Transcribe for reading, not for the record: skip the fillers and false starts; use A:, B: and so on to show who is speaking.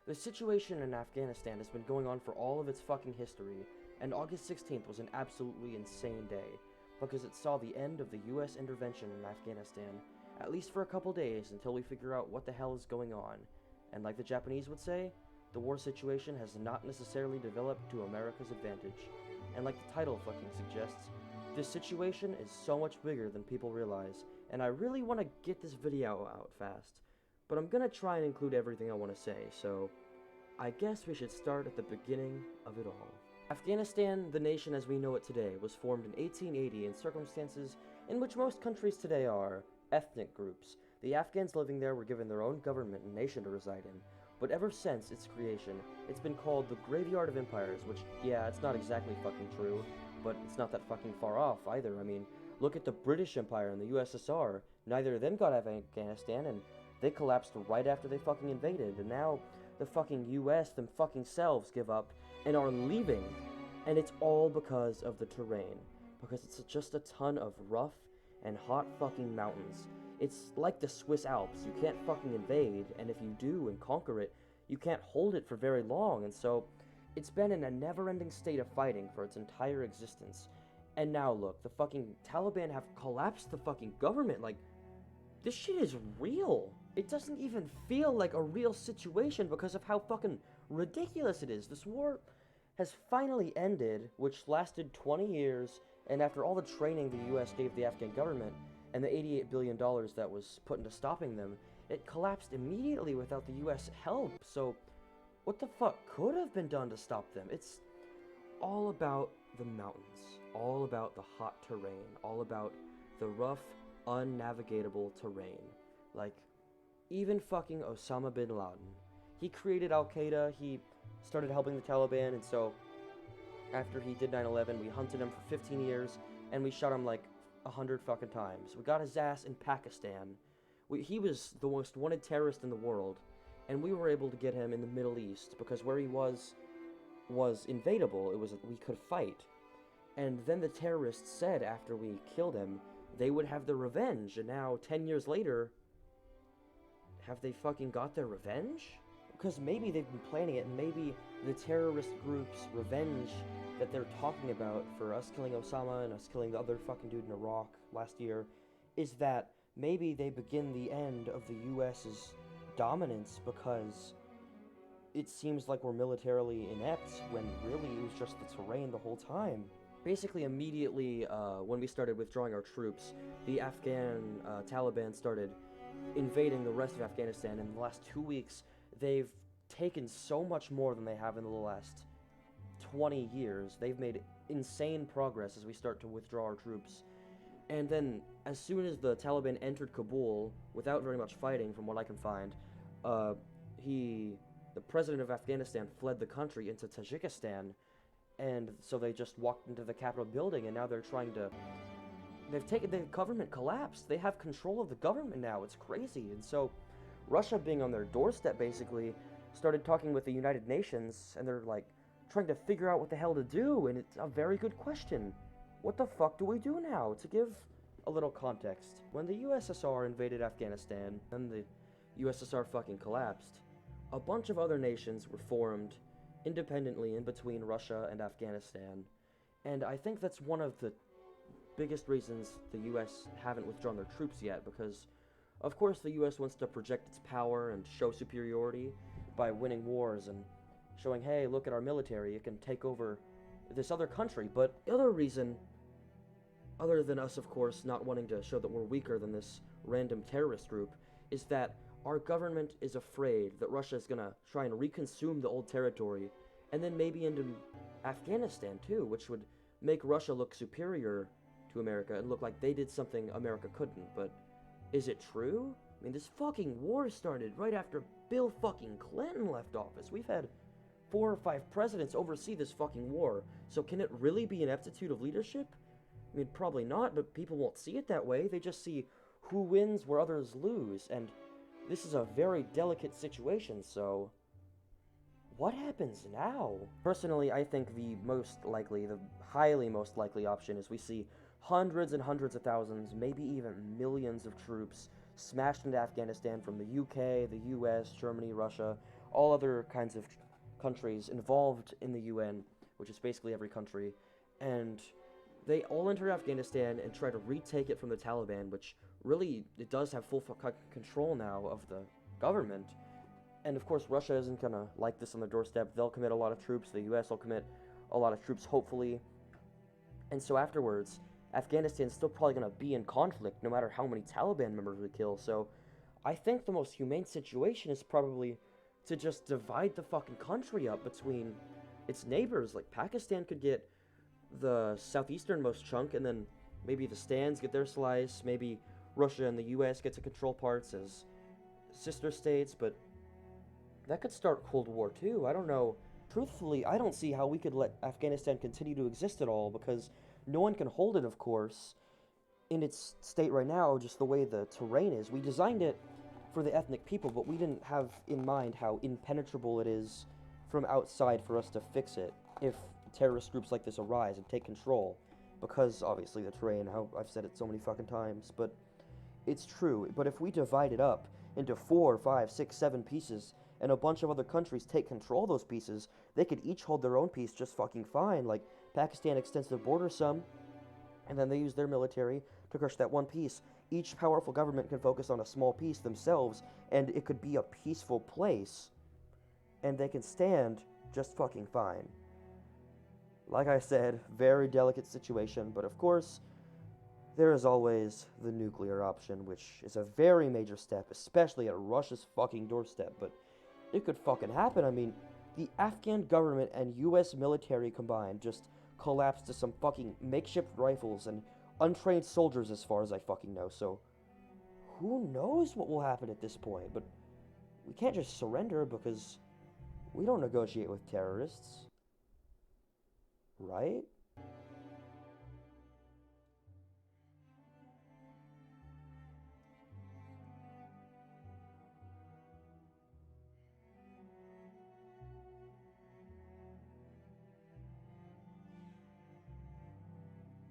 A: The situation in Afghanistan has been going on for all of its fucking history, and August 16th was an absolutely insane day, because it saw the end of the US intervention in Afghanistan, at least for a couple days until we figure out what the hell is going on. And like the Japanese would say, the war situation has not necessarily developed to America's advantage. And like the title fucking suggests, this situation is so much bigger than people realize, and I really want to get this video out fast. But I'm gonna try and include everything I want to say, so I guess we should start at the beginning of it all. Afghanistan, the nation as we know it today, was formed in 1880 in circumstances in which most countries today are ethnic groups. The Afghans living there were given their own government and nation to reside in, but ever since its creation, it's been called the Graveyard of Empires, which, yeah, it's not exactly fucking true, but it's not that fucking far off either. I mean, look at the British Empire and the USSR. Neither of them got Afghanistan, and they collapsed right after they fucking invaded, and now the fucking US, them fucking selves, give up and are leaving. And it's all because of the terrain. Because it's just a ton of rough and hot fucking mountains. It's like the Swiss Alps. You can't fucking invade, and if you do and conquer it, you can't hold it for very long, and so it's been in a never-ending state of fighting for its entire existence. And now look, the fucking Taliban have collapsed the fucking government. Like, this shit is real. It doesn't even feel like a real situation because of how fucking ridiculous it is. This war has finally ended, which lasted 20 years, and after all the training the US gave the Afghan government, and the $88 billion that was put into stopping them, it collapsed immediately without the US help. So, what the fuck could have been done to stop them? It's all about the mountains, all about the hot terrain, all about the rough, unnavigatable terrain. Like, even fucking Osama bin Laden. He created Al-Qaeda, he started helping the Taliban, and so after he did 9/11, we hunted him for 15 years, and we shot him like 100 fucking times. We got his ass in Pakistan. He was the most wanted terrorist in the world, and we were able to get him in the Middle East, because where he was invadable. We could fight. And then the terrorists said after we killed him, they would have their revenge, and now, 10 years later, have they fucking got their revenge? Because maybe they've been planning it, and maybe the terrorist group's revenge that they're talking about for us killing Osama and us killing the other fucking dude in Iraq last year is that maybe they begin the end of the US's dominance because it seems like we're militarily inept when really it was just the terrain the whole time. Basically, immediately when we started withdrawing our troops, the Afghan Taliban started invading the rest of Afghanistan. In the last 2 weeks, they've taken so much more than they have in the last 20 years. They've made insane progress as we start to withdraw our troops. And then, as soon as the Taliban entered Kabul, without very much fighting, from what I can find, the president of Afghanistan fled the country into Tajikistan, and so they just walked into the Capitol building, and now they're trying to... the government collapsed. They have control of the government now. It's crazy. And so, Russia being on their doorstep, basically, started talking with the United Nations, and they're, like, trying to figure out what the hell to do, and it's a very good question. What the fuck do we do now? To give a little context, when the USSR invaded Afghanistan, and the USSR fucking collapsed, a bunch of other nations were formed independently in between Russia and Afghanistan, and I think that's one of the biggest reasons the US haven't withdrawn their troops yet, because of course the US wants to project its power and show superiority by winning wars and showing, hey, look at our military, it can take over this other country. But the other reason, other than us of course not wanting to show that we're weaker than this random terrorist group, is that our government is afraid that Russia is gonna try and reconsume the old territory, and then maybe into Afghanistan too, which would make Russia look superior to America and look like they did something America couldn't. But is it true? I mean, this fucking war started right after Bill fucking Clinton left office. We've had 4 or 5 presidents oversee this fucking war, so can it really be an aptitude of leadership? I mean, probably not, but people won't see it that way. They just see who wins where others lose, and this is a very delicate situation, so what happens now? Personally, I think the highly most likely option is we see hundreds and hundreds of thousands, maybe even millions of troops smashed into Afghanistan from the UK, the US, Germany, Russia, all other kinds of countries involved in the UN, which is basically every country, and they all enter Afghanistan and try to retake it from the Taliban, which really it does have full control now of the government. And of course, Russia isn't gonna like this on their doorstep. They'll commit a lot of troops. The U.S. will commit a lot of troops, hopefully. And so afterwards, Afghanistan's still probably gonna be in conflict, no matter how many Taliban members we kill. So I think the most humane situation is probably to just divide the fucking country up between its neighbors. Like, Pakistan could get the southeasternmost chunk, and then maybe the Stans get their slice. Maybe Russia and the U.S. get to control parts as sister states, but that could start Cold War too. I don't know. Truthfully, I don't see how we could let Afghanistan continue to exist at all, because no one can hold it, of course, in its state right now, just the way the terrain is. We designed it for the ethnic people, but we didn't have in mind how impenetrable it is from outside for us to fix it if terrorist groups like this arise and take control. Because, obviously, the terrain, how I've said it so many fucking times, but it's true. But if we divide it up into 4, 5, 6, 7 pieces, and a bunch of other countries take control of those pieces, they could each hold their own piece just fucking fine. Like, Pakistan extends their border some, and then they use their military to crush that one piece. Each powerful government can focus on a small piece themselves, and it could be a peaceful place, and they can stand just fucking fine. Like I said, very delicate situation, but of course, there is always the nuclear option, which is a very major step, especially at Russia's fucking doorstep, but it could fucking happen. I mean, the Afghan government and U.S. military combined just collapsed to some fucking makeshift rifles and untrained soldiers as far as I fucking know, so who knows what will happen at this point, but we can't just surrender because we don't negotiate with terrorists, right?